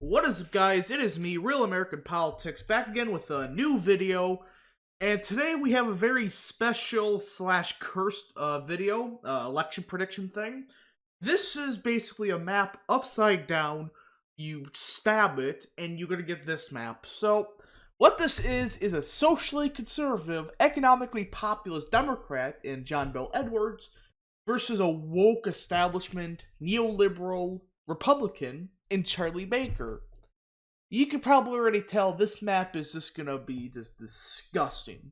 What is up, guys? It is me, Real American Politics, back again with a new video. And today we have a very special slash cursed video, election prediction thing. This is basically a map upside down. You stab it, and you're gonna get this map. So, what this is a socially conservative, economically populist Democrat in John Bel Edwards versus a woke establishment, neoliberal Republican in Charlie Baker. You can probably already tell this map is just gonna be just disgusting.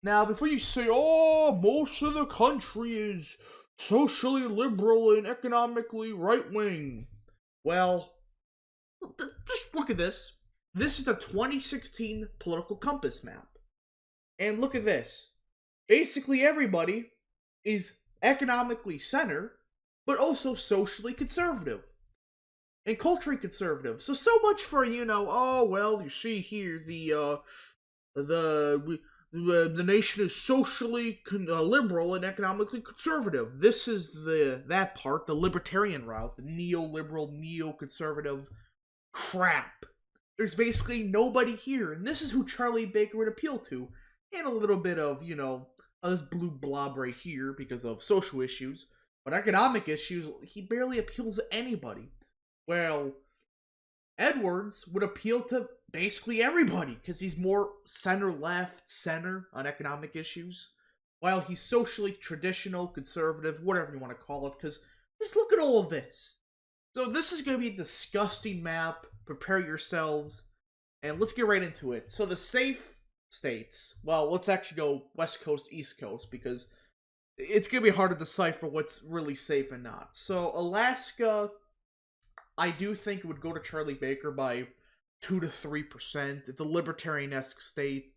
Now, before you say, oh, most of the country is socially liberal and economically right-wing. Well, just look at this. This is the 2016 political compass map. And look at this. Basically everybody is economically center, but also socially conservative. And culturally conservative. So much for, oh, well, you see here, the nation is socially liberal and economically conservative. This is that part, the libertarian route, the neoliberal, neoconservative crap. There's basically nobody here, and this is who Charlie Baker would appeal to. And a little bit of, this blue blob right here because of social issues. But economic issues, he barely appeals to anybody. Well, Edwards would appeal to basically everybody because he's more center-left, center on economic issues, while he's socially traditional, conservative, whatever you want to call it, because just look at all of this. So this is going to be a disgusting map. Prepare yourselves, and let's get right into it. So the safe states, well, let's actually go West Coast, East Coast, because it's going to be hard to decipher what's really safe and not. So Alaska, I do think it would go to Charlie Baker by 2 to 3%. It's a libertarian-esque state,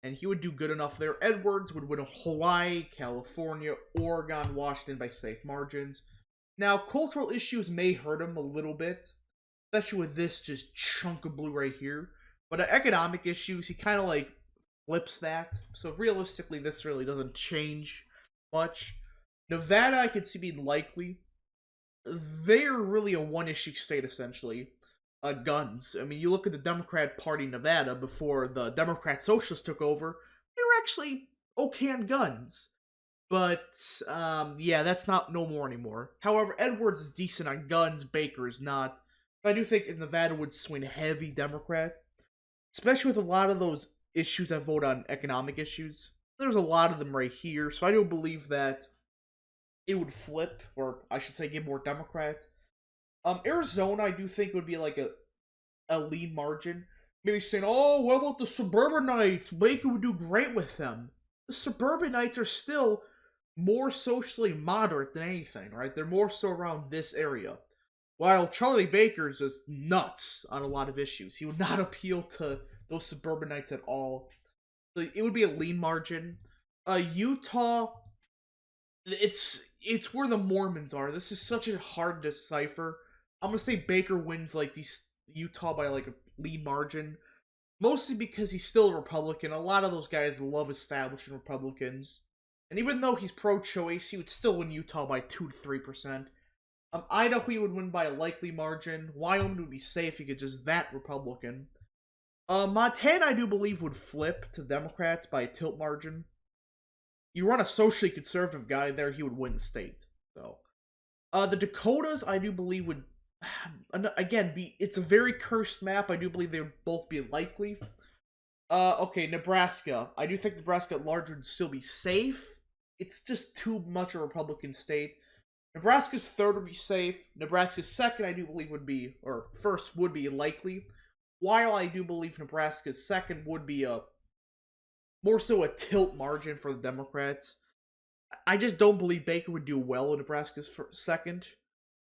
and he would do good enough there. Edwards would win Hawaii, California, Oregon, Washington by safe margins. Now, cultural issues may hurt him a little bit, especially with this just chunk of blue right here. But economic issues, he kind of flips that. So realistically, this really doesn't change much. Nevada, I could see being likely. They're really a one-issue state, essentially. Guns. I mean, you look at the Democrat Party in Nevada before the Democrat Socialists took over, they were actually okay on guns. But, yeah, that's no more anymore. However, Edwards is decent on guns, Baker is not. I do think Nevada would swing heavy Democrat, especially with a lot of those issues that vote on economic issues. There's a lot of them right here, so I do believe that it would flip, or I should say get more Democrat. Arizona, I do think would be like a lean margin. Maybe saying, oh, what about the suburbanites? Baker would do great with them. The suburbanites are still more socially moderate than anything, right? They're more so around this area. While Charlie Baker is just nuts on a lot of issues. He would not appeal to those suburbanites at all. So it would be a lean margin. Utah, it's where the Mormons are. This is such a hard decipher. I'm gonna say Baker wins Utah by a lead margin, mostly because he's still a Republican. A lot of those guys love establishing Republicans, and even though he's pro-choice, he would still win Utah by 2 to 3%. Idaho he would win by a likely margin. Wyoming would be safe. He could just that Republican. Montana I do believe would flip to Democrats by a tilt margin. You run a socially conservative guy there, he would win the state. So, the Dakotas, I do believe would, again, it's a very cursed map. I do believe they would both be likely. Okay, Nebraska. I do think Nebraska at large would still be safe. It's just too much a Republican state. Nebraska's third would be safe. Nebraska's second, I do believe would be, or first would be likely. While I do believe Nebraska's second would be more so a tilt margin for the Democrats. I just don't believe Baker would do well in Nebraska's second.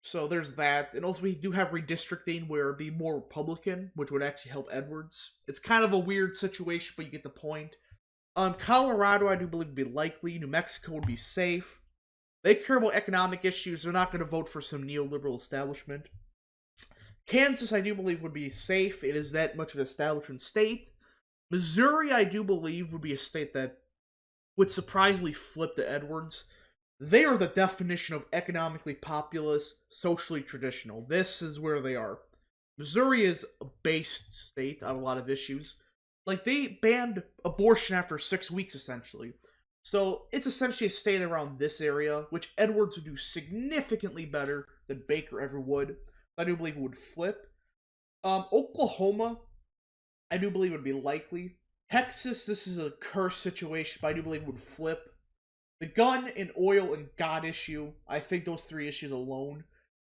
So there's that. And also we do have redistricting where it'd be more Republican, which would actually help Edwards. It's kind of a weird situation, but you get the point. Colorado, I do believe would be likely. New Mexico would be safe. They care about economic issues. They're not going to vote for some neoliberal establishment. Kansas, I do believe, would be safe. It is that much of an establishment state. Missouri, I do believe, would be a state that would surprisingly flip to Edwards. They are the definition of economically populist, socially traditional. This is where they are. Missouri is a based state on a lot of issues. Like, they banned abortion after 6 weeks, essentially. So, it's essentially a state around this area, which Edwards would do significantly better than Baker ever would. I do believe it would flip. Oklahoma, I do believe would be likely. Texas, this is a cursed situation, but I do believe it would flip. The gun and oil and God issue, I think those three issues alone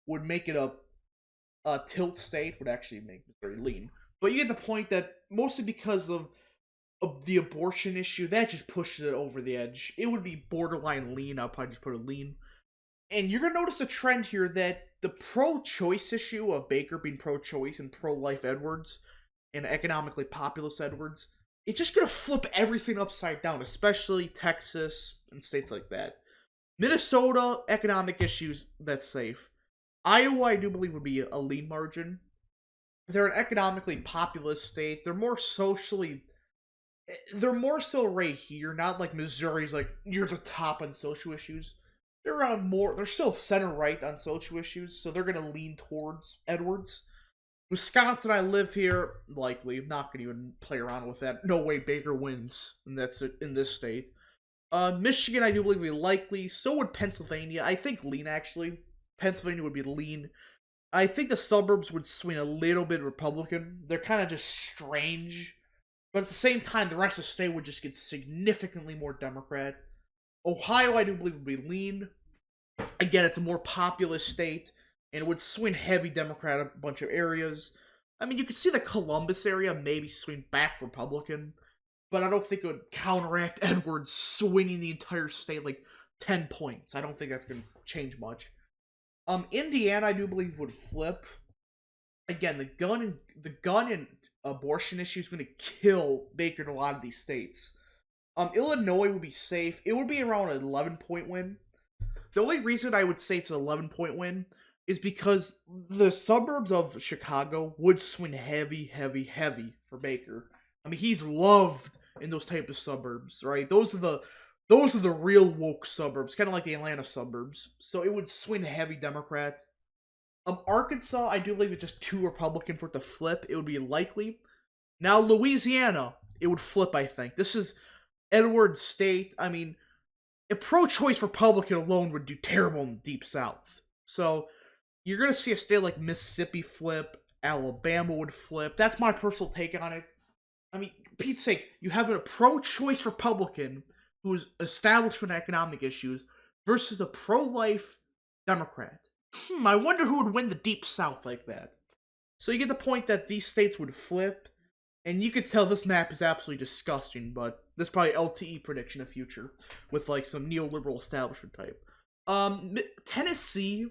would make it a tilt state, would actually make it very lean. But you get the point that mostly because of the abortion issue, that just pushes it over the edge. It would be borderline lean. I'll probably just put it lean. And you're going to notice a trend here that the pro-choice issue of Baker being pro-choice and pro-life Edwards and economically populist Edwards, it's just going to flip everything upside down, especially Texas and states like that. Minnesota, economic issues, that's safe. Iowa, I do believe, would be a lean margin. They're an economically populist state. They're more so right here, not like Missouri's like near the top on social issues. They're still center right on social issues, so they're gonna lean towards Edwards. Wisconsin, I live here, likely. I'm not gonna even play around with that. No way Baker wins, and that's it in this state. Michigan, I do believe would be likely. So would Pennsylvania. I think lean, actually. Pennsylvania would be lean. I think the suburbs would swing a little bit Republican. They're kind of just strange. But at the same time, the rest of the state would just get significantly more Democrat. Ohio, I do believe, would be lean. Again, it's a more populous state, and it would swing heavy Democrat a bunch of areas. I mean, you could see the Columbus area maybe swing back Republican, but I don't think it would counteract Edwards swinging the entire state like 10 points. I don't think that's going to change much. Indiana, I do believe, would flip. Again, the gun and abortion issue is going to kill Baker in a lot of these states. Illinois would be safe. It would be around an 11-point win. The only reason I would say it's an 11-point win is because the suburbs of Chicago would swing heavy for Baker. I mean, he's loved in those type of suburbs, right? Those are the real woke suburbs, kind of like the Atlanta suburbs. So it would swing heavy Democrat. Arkansas, I do believe it's just too Republican for it to flip. It would be likely. Now, Louisiana, it would flip, I think. This is Edwards State. I mean, a pro-choice Republican alone would do terrible in the Deep South. So, you're going to see a state like Mississippi flip. Alabama would flip. That's my personal take on it. I mean, Pete's sake, you have a pro-choice Republican who's establishment economic issues versus a pro-life Democrat. I wonder who would win the Deep South like that. So you get the point that these states would flip, and you could tell this map is absolutely disgusting, but this is probably LTE prediction of future, with like some neoliberal establishment type. Tennessee,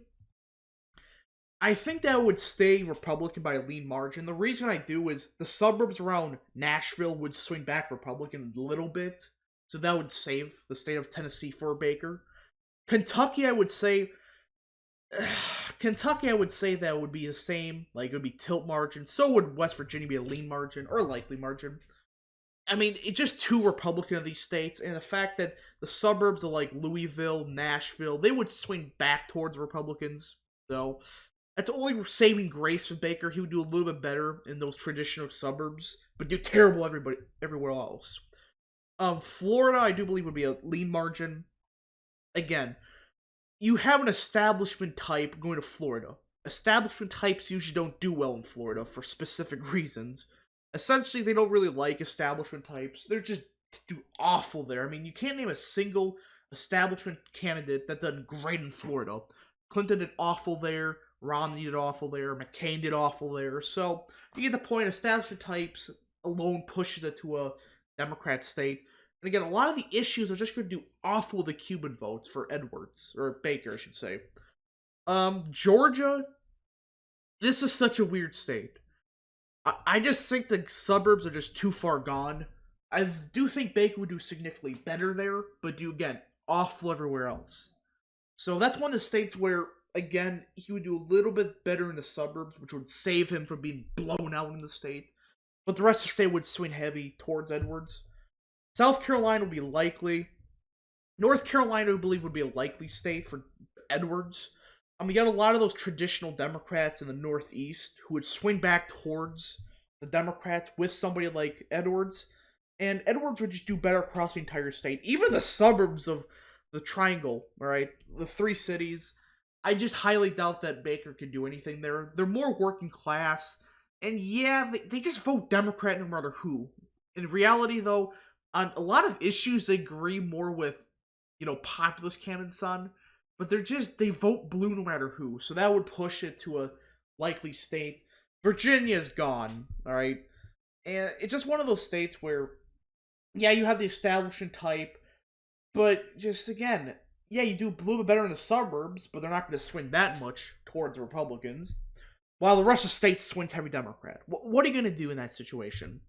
I think that would stay Republican by a lean margin. The reason I do is the suburbs around Nashville would swing back Republican a little bit, so that would save the state of Tennessee for Baker. Kentucky, I would say that would be the same. Like, it would be tilt margin. So would West Virginia be a lean margin or a likely margin. I mean, it's just too Republican of these states, and the fact that the suburbs of like Louisville, Nashville, they would swing back towards Republicans. So that's only saving grace for Baker. He would do a little bit better in those traditional suburbs, but do terrible everywhere else. Florida, I do believe, would be a lean margin. Again, you have an establishment type going to Florida. Establishment types usually don't do well in Florida for specific reasons. Essentially, they don't really like establishment types. They're just do awful there. I mean, you can't name a single establishment candidate that done great in Florida. Clinton did awful there. Romney did awful there. McCain did awful there. So, you get the point. Establishment types alone pushes it to a Democrat state. And again, a lot of the issues are just going to do awful with the Cuban votes for Edwards, or Baker, I should say. Georgia, this is such a weird state. I just think the suburbs are just too far gone. I do think Baker would do significantly better there, but do, again, awful everywhere else. So that's one of the states where, again, he would do a little bit better in the suburbs, which would save him from being blown out in the state. But the rest of the state would swing heavy towards Edwards. South Carolina would be likely. North Carolina, I believe, would be a likely state for Edwards. I mean, you got a lot of those traditional Democrats in the Northeast who would swing back towards the Democrats with somebody like Edwards, and Edwards would just do better across the entire state. Even the suburbs of the Triangle, all right, the three cities, I just highly doubt that Baker could do anything there. They're more working class, and yeah, they just vote Democrat no matter who. In reality, though, on a lot of issues, they agree more with, populist candidates on, but they vote blue no matter who. So that would push it to a likely state. Virginia's gone, all right, and it's just one of those states where, yeah, you have the establishment type, but just again, yeah, you do a little bit better in the suburbs, but they're not going to swing that much towards the Republicans, while the rest of the state swings heavy Democrat. What are you going to do in that situation?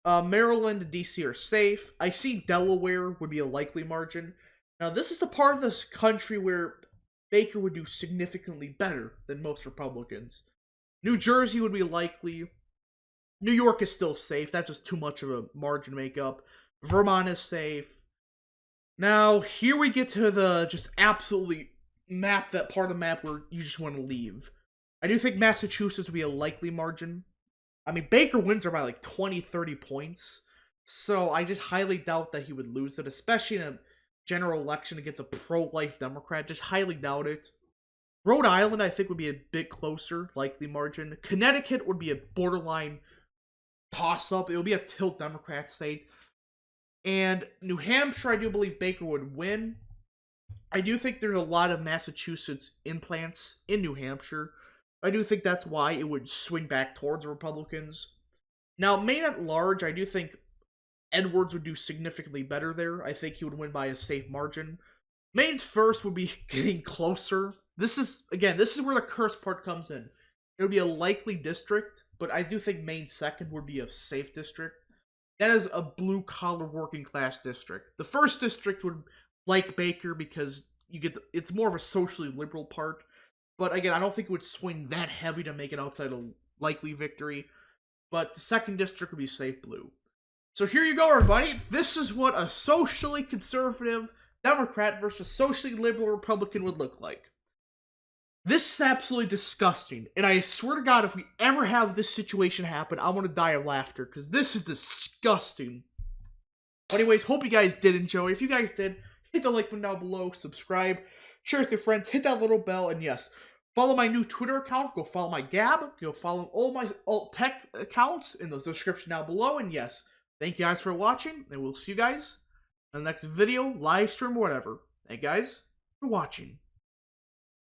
Maryland and DC are safe. I see Delaware would be a likely margin. Now, this is the part of this country where Baker would do significantly better than most Republicans. New Jersey would be likely. New York is still safe. That's just too much of a margin to make up. Vermont is safe. Now, here we get to the just absolutely that part of the map where you just want to leave. I do think Massachusetts would be a likely margin. I mean, Baker wins her by like 20, 30 points. So I just highly doubt that he would lose it, especially in a general election against a pro-life Democrat. Just highly doubt it. Rhode Island, I think, would be a bit closer, likely margin. Connecticut would be a borderline toss-up. It would be a tilt Democrat state. And New Hampshire, I do believe Baker would win. I do think there's a lot of Massachusetts implants in New Hampshire. I do think that's why it would swing back towards the Republicans. Now, Maine at large, I do think Edwards would do significantly better there. I think he would win by a safe margin. Maine's first would be getting closer. This is where the curse part comes in. It would be a likely district, but I do think Maine's second would be a safe district. That is a blue-collar working-class district. The first district would like Baker because it's more of a socially liberal part. But again, I don't think it would swing that heavy to make it outside a likely victory. But the second district would be safe blue. So here you go, everybody. This is what a socially conservative Democrat versus socially liberal Republican would look like. This is absolutely disgusting. And I swear to God, if we ever have this situation happen, I'm going to die of laughter. Because this is disgusting. Anyways, hope you guys did enjoy. If you guys did, hit the like button down below. Subscribe. Share with your friends. Hit that little bell. And yes, follow my new Twitter account. Go follow my Gab. Go follow all my alt tech accounts in the description down below. And yes, thank you guys for watching. And we'll see you guys in the next video, live stream, or whatever. Thank you guys for watching.